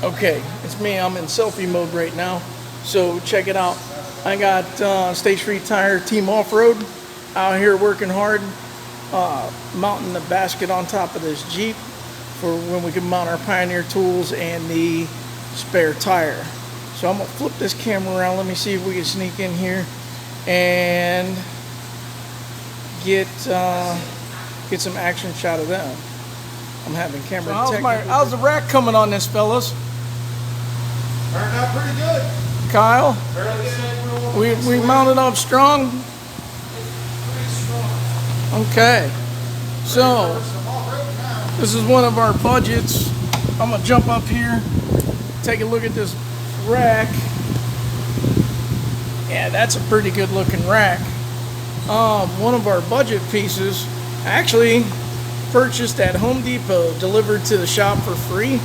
Okay, it's me. I'm in selfie mode right now. So check it out. I got State Street Tire Team Off-Road out here working hard, mounting the basket on top of this Jeep for when we can mount our Pioneer tools and the spare tire. So I'm gonna flip this camera around. Let me see if we can sneak in here and get some action shot of them. I'm having camera. So how's the rack coming on this, fellas? Turned out pretty good. Kyle, we mounted up strong. Okay, so this is one of our budgets. I'm gonna jump up here, take a look at this rack. Yeah, that's a pretty good looking rack. One of our budget pieces, actually purchased at Home Depot, delivered to the shop for free.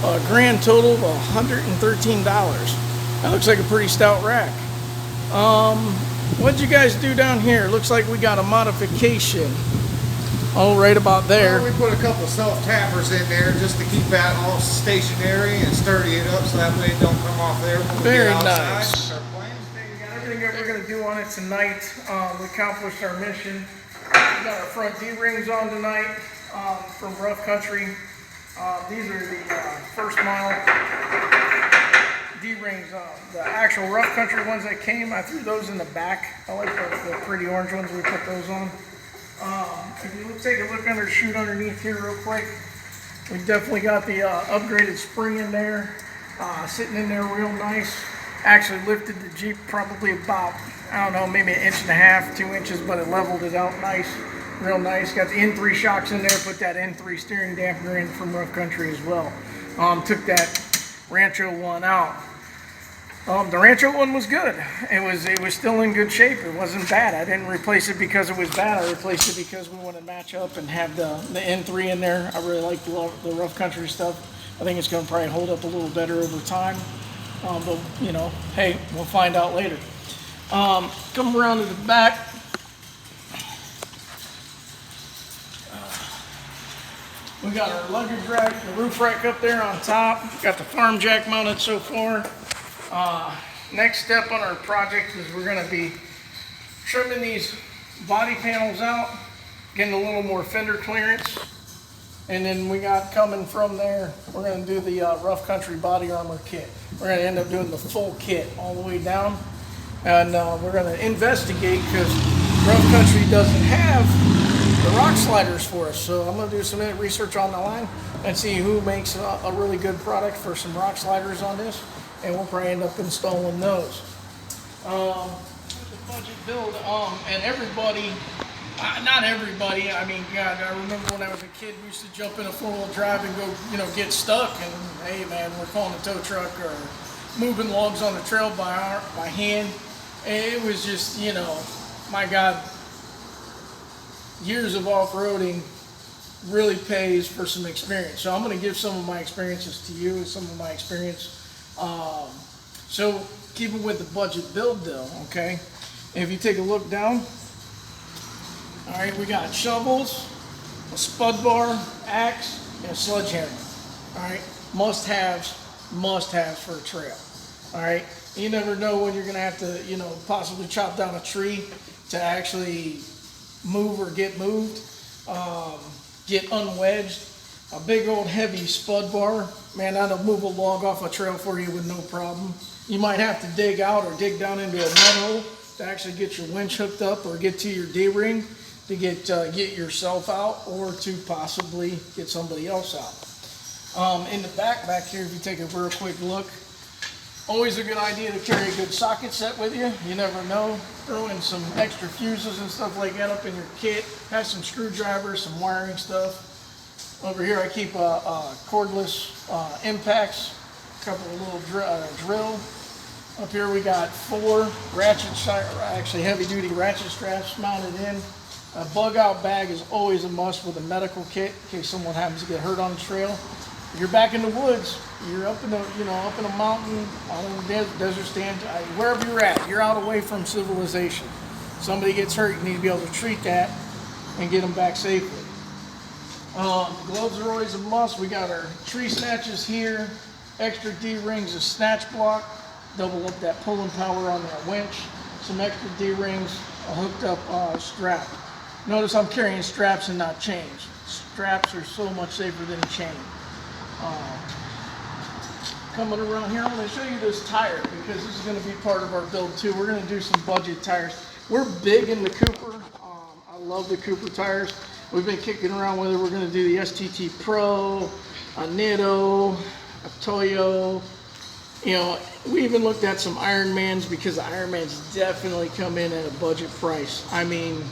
A grand total of $113. That looks like a pretty stout rack. What'd you guys do down here? Looks like we got a modification. Oh, right about there. Well, we put a couple self-tappers in there just to keep that all stationary and sturdy it up so that way it don't come off there. Very nice. Everything that we're going to do on it tonight, we accomplished our mission. We got our front D-rings on tonight from Rough Country. These are the first model D-rings, the actual Rough Country ones that came. I threw those in the back. I like the pretty orange ones. We put those on. If you take a look under the chute underneath here real quick, we definitely got the upgraded spring in there, sitting in there real nice. Actually lifted the Jeep probably about, I don't know, maybe 1.5 inches, 2 inches, but it leveled it out nice. Real nice. Got the N3 shocks in there. Put that N3 steering dampener in from Rough Country as well. Took that Rancho one out. The Rancho one was good. It was still in good shape. It wasn't bad. I didn't replace it because it was bad. I replaced it because we want to match up and have the N3 in there. I really like the Rough Country stuff. I think it's going to probably hold up a little better over time. But you know, hey, we'll find out later. Come around to the back. We got our luggage rack, the roof rack up there on top. Got the farm jack mounted so far. Next step on our project is we're going to be trimming these body panels out, getting a little more fender clearance. And then we got coming from there, we're going to do the Rough Country body armor kit. We're going to end up doing the full kit all the way down. And we're going to investigate because Rough Country doesn't have the rock sliders for us. So I'm going to do some research on the line and see who makes a really good product for some rock sliders on this. And we'll probably end up installing those. The budget build, and everybody, not everybody, I mean, God, I remember when I was a kid, we used to jump in a four-wheel drive and go, you know, get stuck. And hey, man, we're calling a tow truck or moving logs on the trail by hand. And it was just, you know, my God, years of off-roading really pays for some experience. So I'm going to give some of my experiences to you, some of my experience. So keeping with the budget build though, okay? If you take a look down, all right, we got shovels, a spud bar, axe, and a sledgehammer. All right, must-haves for a trail. All right, you never know when you're gonna have to, you know, possibly chop down a tree to actually move or get moved, get unwedged. A big old heavy spud bar, man, that'll move a log off a trail for you with no problem. You might have to dig out or dig down into a mud hole to actually get your winch hooked up or get to your D-ring to get yourself out or to possibly get somebody else out. In the back here, if you take a real quick look, always a good idea to carry a good socket set with you. You never know. Throw in some extra fuses and stuff like that up in your kit. Have some screwdrivers, some wiring stuff. Over here I keep cordless impacts, a couple of little drill. Up here we got 4 actually heavy duty ratchet straps mounted in. A bug out bag is always a must with a medical kit in case someone happens to get hurt on the trail. If you're back in the woods, you're up in the, up in a mountain, on a desert stand, wherever you're at, you're out away from civilization. Somebody gets hurt, you need to be able to treat that and get them back safely. Gloves are always a must. We got our tree snatches here. extra D-rings, a snatch block, double up that pulling power on that winch, some extra D-rings, a hooked up strap. Notice I'm carrying straps and not chains. Straps are so much safer than a chain. Coming around here, I'm going to show you this tire because this is going to be part of our build too. We're going to do some budget tires. We're big in the Cooper. I love the Cooper tires. We've been kicking around whether we're going to do the STT Pro, a Nitto, a Toyo. You know, we even looked at some Ironmans because the Ironmans definitely come in at a budget price. I mean,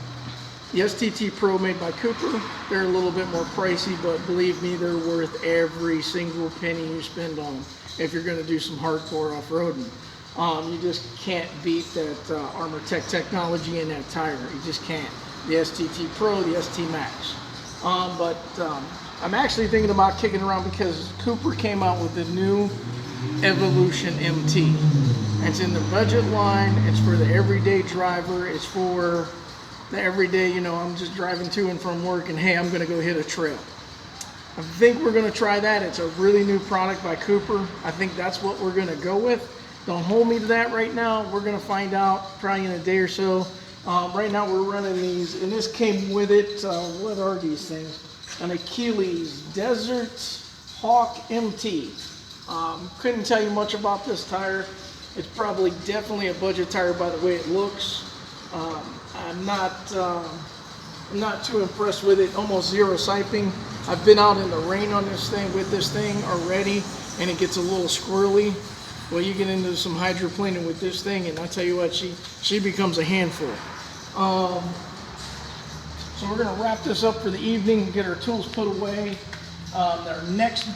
the STT Pro made by Cooper, they're a little bit more pricey, but believe me, they're worth every single penny you spend on them if you're going to do some hardcore off-roading. You just can't beat that Armortech technology in that tire. You just can't. The STT Pro, the ST Max. I'm actually thinking about kicking around because Cooper came out with the new Evolution MT. It's in the budget line. It's for the everyday driver. It's for the everyday, you know, I'm just driving to and from work and hey, I'm going to go hit a trail. I think we're going to try that. It's a really new product by Cooper. I think that's what we're going to go with. Don't hold me to that right now. We're going to find out probably in a day or so. Right now we're running these, and this came with it. What are these things? An Achilles Desert Hawk MT. Couldn't tell you much about this tire. It's probably definitely a budget tire by the way it looks. I'm not too impressed with it. Almost zero siping. I've been out in the rain on this thing with this thing already, and it gets a little squirrely. Well, you get into some hydroplaning with this thing, and I tell you what, she becomes a handful. So we're going to wrap this up for the evening, get our tools put away. Our next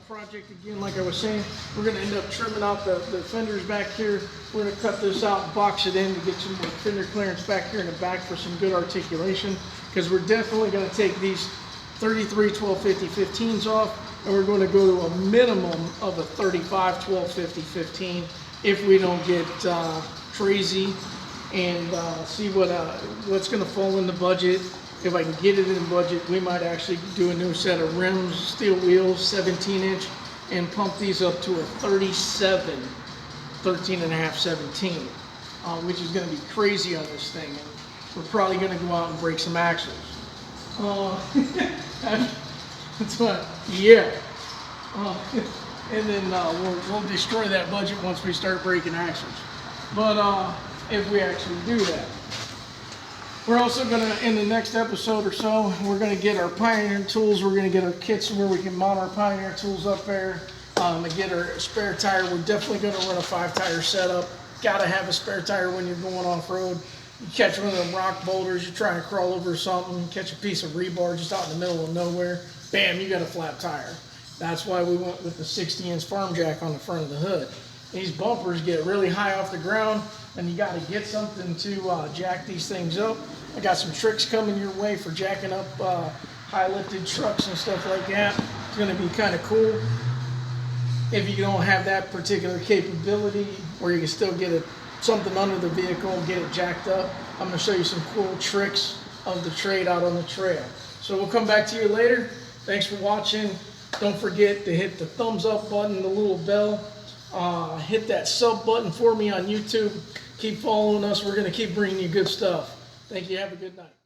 project, again, like I was saying, we're going to end up trimming out the fenders back here. We're going to cut this out and box it in to get some more fender clearance back here in the back for some good articulation, because we're definitely going to take these 33 1250 15s off, and we're going to go to a minimum of a 35 1250 15 if we don't get crazy and see what's going to fall in the budget. If I can get it in budget, we might actually do a new set of rims, steel wheels, 17-inch, and pump these up to a 37, 13.5, 17, which is going to be crazy on this thing. And we're probably going to go out and break some axles. That's what, yeah. And then we'll destroy that budget once we start breaking axles. But if we actually do that. We're also going to, in the next episode or so, we're going to get our Pioneer tools. We're going to get our kits where we can mount our Pioneer tools up there and get our spare tire. We're definitely going to run a 5-tire setup. Got to have a spare tire when you're going off-road. You catch one of them rock boulders, you're trying to crawl over something, catch a piece of rebar just out in the middle of nowhere, bam, you got a flat tire. That's why we went with the 60-inch farm jack on the front of the hood. These bumpers get really high off the ground, and you got to get something to jack these things up. I got some tricks coming your way for jacking up high lifted trucks and stuff like that. It's going to be kind of cool. If you don't have that particular capability, or you can still get something under the vehicle and get it jacked up, I'm going to show you some cool tricks of the trade out on the trail. So we'll come back to you later. Thanks for watching. Don't forget to hit the thumbs up button, the little bell. Hit that sub button for me on YouTube. Keep following us. We're going to keep bringing you good stuff. Thank you. Have a good night.